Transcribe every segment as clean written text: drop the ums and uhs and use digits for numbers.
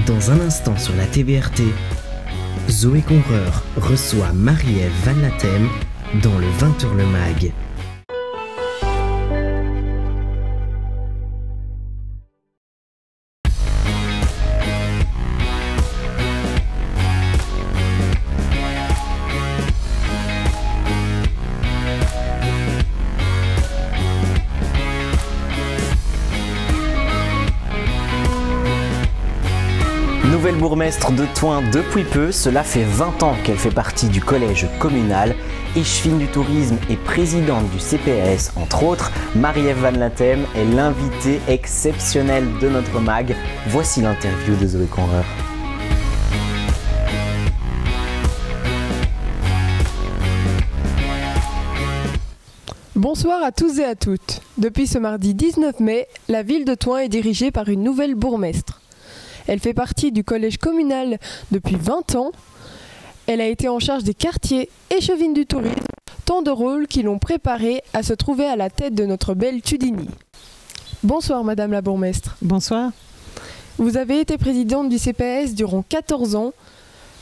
Dans un instant sur la TVRT, Zoé Conreur reçoit Marie-Ève Van Latem dans le 20h le Mag. Nouvelle bourgmestre de Thoin depuis peu, cela fait 20 ans qu'elle fait partie du collège communal. Échevine du tourisme et présidente du CPAS, entre autres, Marie-Ève Van Latem est l'invitée exceptionnelle de notre mag. Voici l'interview de Zoé Conreur. Bonsoir à tous et à toutes. Depuis ce mardi 19 mai, la ville de Thoin est dirigée par une nouvelle bourgmestre. Elle fait partie du collège communal depuis 20 ans. Elle a été en charge des quartiers Échevine du tourisme, tant de rôles qui l'ont préparée à se trouver à la tête de notre belle Tudigny. Bonsoir Madame la bourgmestre. Bonsoir. Vous avez été présidente du CPAS durant 14 ans.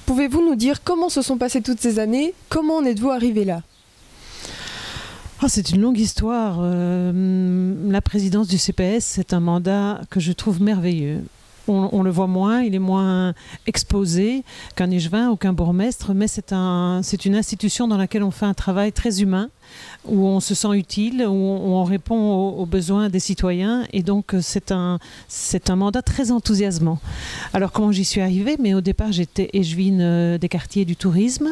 Pouvez-vous nous dire comment se sont passées toutes ces années? Comment en êtes-vous arrivée là? C'est une longue histoire. La présidence du CPAS, c'est un mandat que je trouve merveilleux. On le voit moins, il est moins exposé qu'un échevin ou qu'un bourgmestre, mais c'est une institution dans laquelle on fait un travail très humain, où on se sent utile, où on répond aux besoins des citoyens, et donc c'est un mandat très enthousiasmant. Alors comment j'y suis arrivée? Mais au départ j'étais échevine des quartiers du tourisme,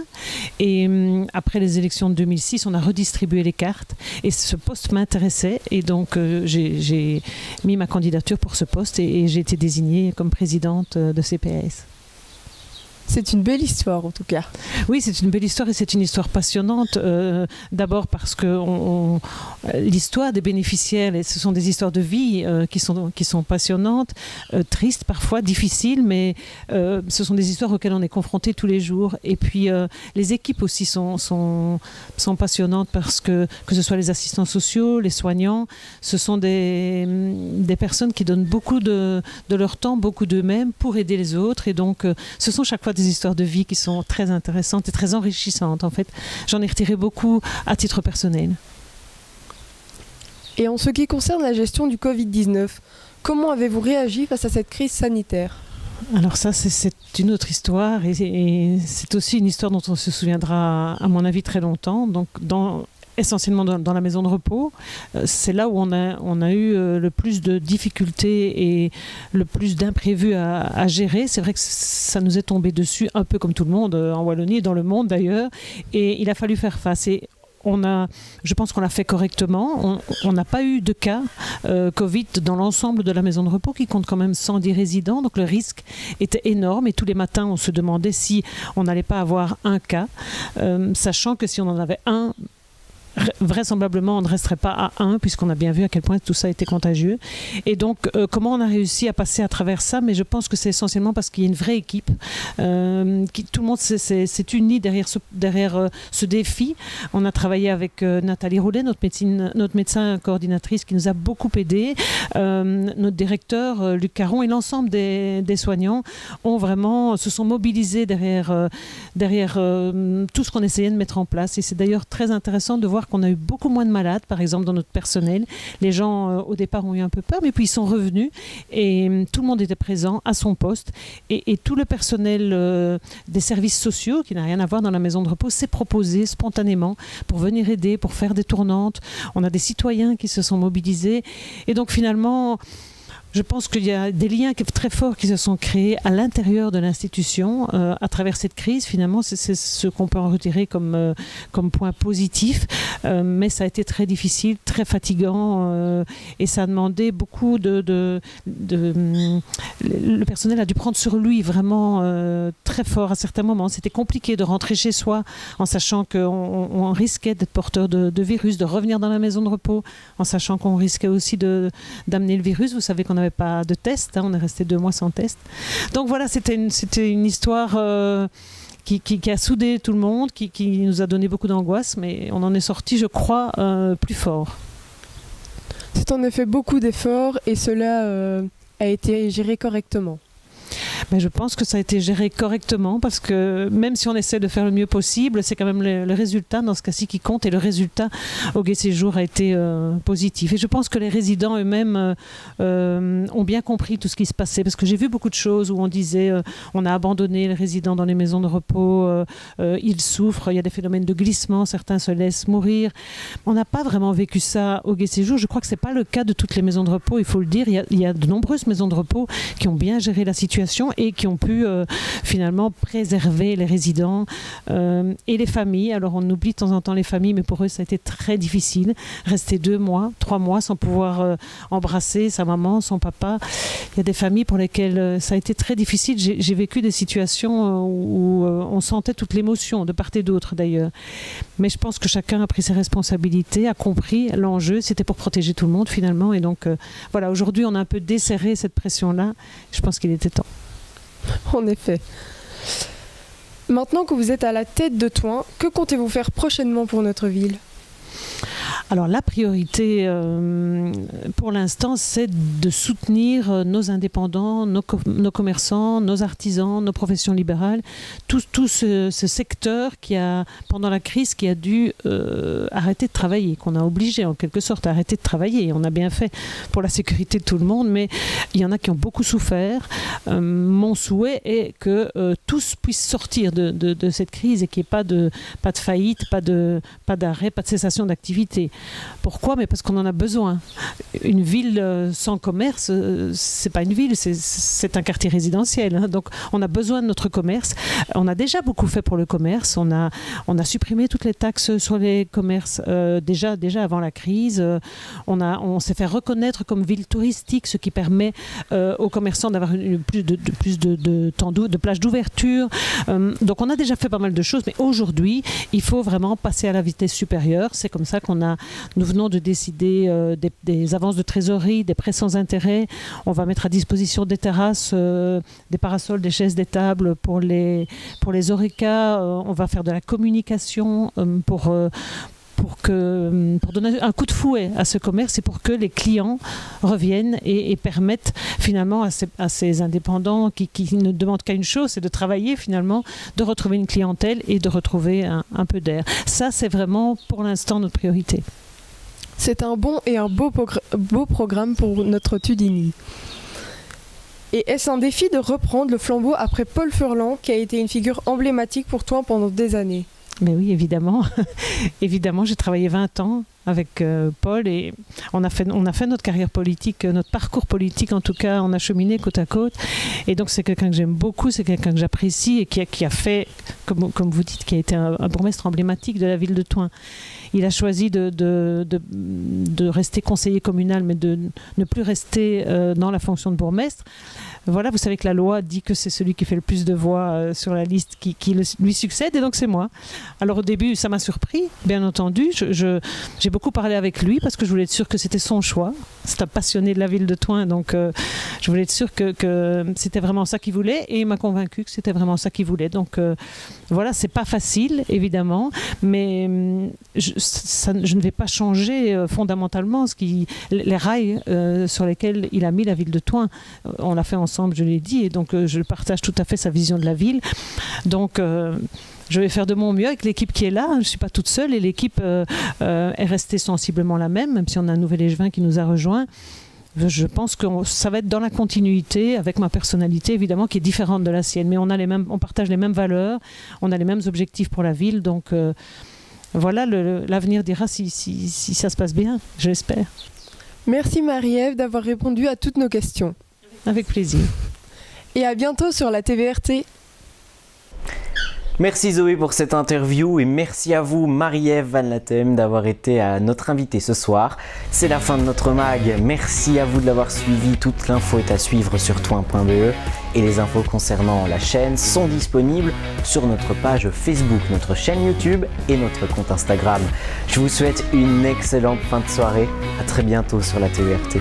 et après les élections de 2006 on a redistribué les cartes, et ce poste m'intéressait, et donc j'ai mis ma candidature pour ce poste, et j'ai été désignée comme présidente de CPAS. C'est une belle histoire en tout cas. Oui, c'est une belle histoire et c'est une histoire passionnante. D'abord parce que l'histoire des bénéficiaires, ce sont des histoires de vie qui sont passionnantes, tristes parfois, difficiles, mais ce sont des histoires auxquelles on est confronté tous les jours. Et puis les équipes aussi sont passionnantes parce que ce soit les assistants sociaux, les soignants, ce sont des personnes qui donnent beaucoup de leur temps, beaucoup d'eux-mêmes pour aider les autres. Et donc ce sont chaque fois des histoires de vie qui sont très intéressantes et très enrichissantes en fait. J'en ai retiré beaucoup à titre personnel. Et en ce qui concerne la gestion du Covid-19, comment avez-vous réagi face à cette crise sanitaire? Alors ça, c'est une autre histoire et c'est aussi une histoire dont on se souviendra à mon avis très longtemps. Donc essentiellement dans la maison de repos. C'est là où on a eu le plus de difficultés et le plus d'imprévus à gérer. C'est vrai que ça nous est tombé dessus, un peu comme tout le monde, en Wallonie et dans le monde d'ailleurs. Et il a fallu faire face. Et je pense qu'on l'a fait correctement. On n'a pas eu de cas Covid dans l'ensemble de la maison de repos qui compte quand même 110 résidents. Donc le risque était énorme et tous les matins on se demandait si on n'allait pas avoir un cas, sachant que si on en avait un, vraisemblablement on ne resterait pas à 1 puisqu'on a bien vu à quel point tout ça était contagieux. Et donc comment on a réussi à passer à travers ça? Mais je pense que c'est essentiellement parce qu'il y a une vraie équipe, tout le monde s'est uni derrière ce défi. On a travaillé avec Nathalie Roulet, notre médecin coordinatrice qui nous a beaucoup aidé, notre directeur Luc Caron et l'ensemble des soignants se sont mobilisés derrière tout ce qu'on essayait de mettre en place. Et c'est d'ailleurs très intéressant de voir qu'on a eu beaucoup moins de malades, par exemple dans notre personnel. Les gens au départ ont eu un peu peur, mais puis ils sont revenus et tout le monde était présent à son poste et tout le personnel des services sociaux, qui n'a rien à voir dans la maison de repos, s'est proposé spontanément pour venir aider, pour faire des tournantes. On a des citoyens qui se sont mobilisés et donc finalement je pense qu'il y a des liens très forts qui se sont créés à l'intérieur de l'institution à travers cette crise. Finalement, c'est ce qu'on peut en retirer comme point positif. Mais ça a été très difficile, très fatigant et ça a demandé beaucoup le personnel a dû prendre sur lui vraiment très fort à certains moments. C'était compliqué de rentrer chez soi en sachant qu'on risquait d'être porteur de virus, de revenir dans la maison de repos en sachant qu'on risquait aussi d'amener le virus. Vous savez qu'on n'avait pas de test, on est resté 2 mois sans test. Donc voilà, c'était une histoire qui a soudé tout le monde, qui nous a donné beaucoup d'angoisse, mais on en est sorti, je crois, plus fort. C'est en effet beaucoup d'efforts et cela a été géré correctement. Mais je pense que ça a été géré correctement parce que même si on essaie de faire le mieux possible, c'est quand même le résultat dans ce cas-ci qui compte et le résultat au Gai Séjour a été positif. Et je pense que les résidents eux-mêmes ont bien compris tout ce qui se passait parce que j'ai vu beaucoup de choses où on disait on a abandonné les résidents dans les maisons de repos, ils souffrent, il y a des phénomènes de glissement, certains se laissent mourir. On n'a pas vraiment vécu ça au Gai Séjour. Je crois que ce n'est pas le cas de toutes les maisons de repos, il faut le dire. Il y a de nombreuses maisons de repos qui ont bien géré la situation et qui ont pu finalement préserver les résidents et les familles. Alors on oublie de temps en temps les familles, mais pour eux ça a été très difficile. Rester 2 mois, 3 mois sans pouvoir embrasser sa maman, son papa. Il y a des familles pour lesquelles ça a été très difficile. J'ai vécu des situations où on sentait toute l'émotion de part et d'autre d'ailleurs. Mais je pense que chacun a pris ses responsabilités, a compris l'enjeu. C'était pour protéger tout le monde finalement. Et donc voilà, aujourd'hui on a un peu desserré cette pression-là. Je pense qu'il était temps. En effet. Maintenant que vous êtes à la tête de Thoin, que comptez-vous faire prochainement pour notre ville ? Alors la priorité pour l'instant, c'est de soutenir nos indépendants, nos commerçants, nos artisans, nos professions libérales, tout ce secteur qui a, pendant la crise, qui a dû arrêter de travailler, qu'on a obligé en quelque sorte à arrêter de travailler. On a bien fait pour la sécurité de tout le monde, mais il y en a qui ont beaucoup souffert. Mon souhait est que tous puissent sortir de cette crise et qu'il n'y ait pas de faillite, pas d'arrêt, pas de cessation d'activité. Pourquoi ? Mais parce qu'on en a besoin. Une ville sans commerce, c'est pas une ville, c'est un quartier résidentiel. Hein. Donc on a besoin de notre commerce. On a déjà beaucoup fait pour le commerce. On a supprimé toutes les taxes sur les commerces déjà avant la crise. On s'est fait reconnaître comme ville touristique, ce qui permet aux commerçants d'avoir plus de temps de plages d'ouverture. Donc on a déjà fait pas mal de choses, mais aujourd'hui, il faut vraiment passer à la vitesse supérieure. C'est comme ça nous venons de décider des avances de trésorerie, des prêts sans intérêt. On va mettre à disposition des terrasses, des parasols, des chaises, des tables pour les ORECA. On va faire de la communication pour donner un coup de fouet à ce commerce et pour que les clients reviennent et permettent finalement à ces indépendants qui ne demandent qu'à une chose, c'est de travailler finalement, de retrouver une clientèle et de retrouver un peu d'air. Ça, c'est vraiment pour l'instant notre priorité. C'est un bon et un beau programme pour notre Tudini. Et est-ce un défi de reprendre le flambeau après Paul Furlan, qui a été une figure emblématique pour toi pendant des années ? Mais oui, évidemment. Évidemment, j'ai travaillé 20 ans avec Paul et on a fait notre carrière politique, notre parcours politique en tout cas, on a cheminé côte à côte. Et donc c'est quelqu'un que j'aime beaucoup, c'est quelqu'un que j'apprécie et qui a fait, comme vous dites, qui a été un bourgmestre emblématique de la ville de Thoin. Il a choisi de rester conseiller communal, mais de ne plus rester dans la fonction de bourgmestre. Voilà, vous savez que la loi dit que c'est celui qui fait le plus de voix sur la liste qui lui succède, et donc c'est moi. Alors au début, ça m'a surpris, bien entendu. J'ai beaucoup parlé avec lui parce que je voulais être sûre que c'était son choix. C'est un passionné de la ville de Thoin, donc je voulais être sûre que c'était vraiment ça qu'il voulait, et il m'a convaincu que c'était vraiment ça qu'il voulait. Donc voilà, c'est pas facile, évidemment, mais je ne vais pas changer fondamentalement les rails sur lesquels il a mis la ville de Thoin. On l'a fait ensemble, je l'ai dit, et donc je partage tout à fait sa vision de la ville. Donc je vais faire de mon mieux avec l'équipe qui est là. Je ne suis pas toute seule et l'équipe est restée sensiblement la même si on a un nouvel échevin qui nous a rejoints. Je pense que ça va être dans la continuité avec ma personnalité évidemment qui est différente de la sienne, mais on partage les mêmes valeurs, on a les mêmes objectifs pour la ville, donc voilà, l'avenir dira si ça se passe bien, je l'espère. Merci Marie-Ève d'avoir répondu à toutes nos questions. Avec plaisir. Et à bientôt sur la TVRT. Merci Zoé pour cette interview et merci à vous Marie-Ève Van Latem d'avoir été notre invitée ce soir. C'est la fin de notre mag, merci à vous de l'avoir suivi, toute l'info est à suivre sur thoin.be et les infos concernant la chaîne sont disponibles sur notre page Facebook, notre chaîne YouTube et notre compte Instagram. Je vous souhaite une excellente fin de soirée, à très bientôt sur la TVRT.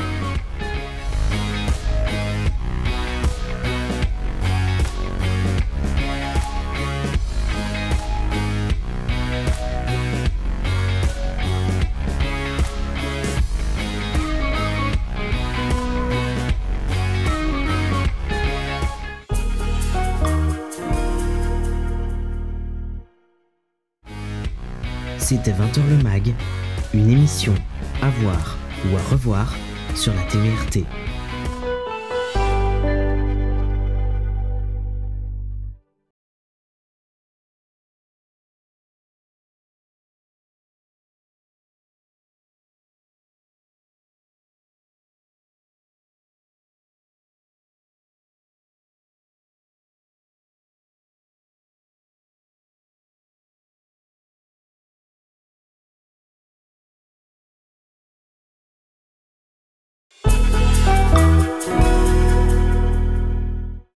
C'était 20h le mag, une émission à voir ou à revoir sur la TVRT.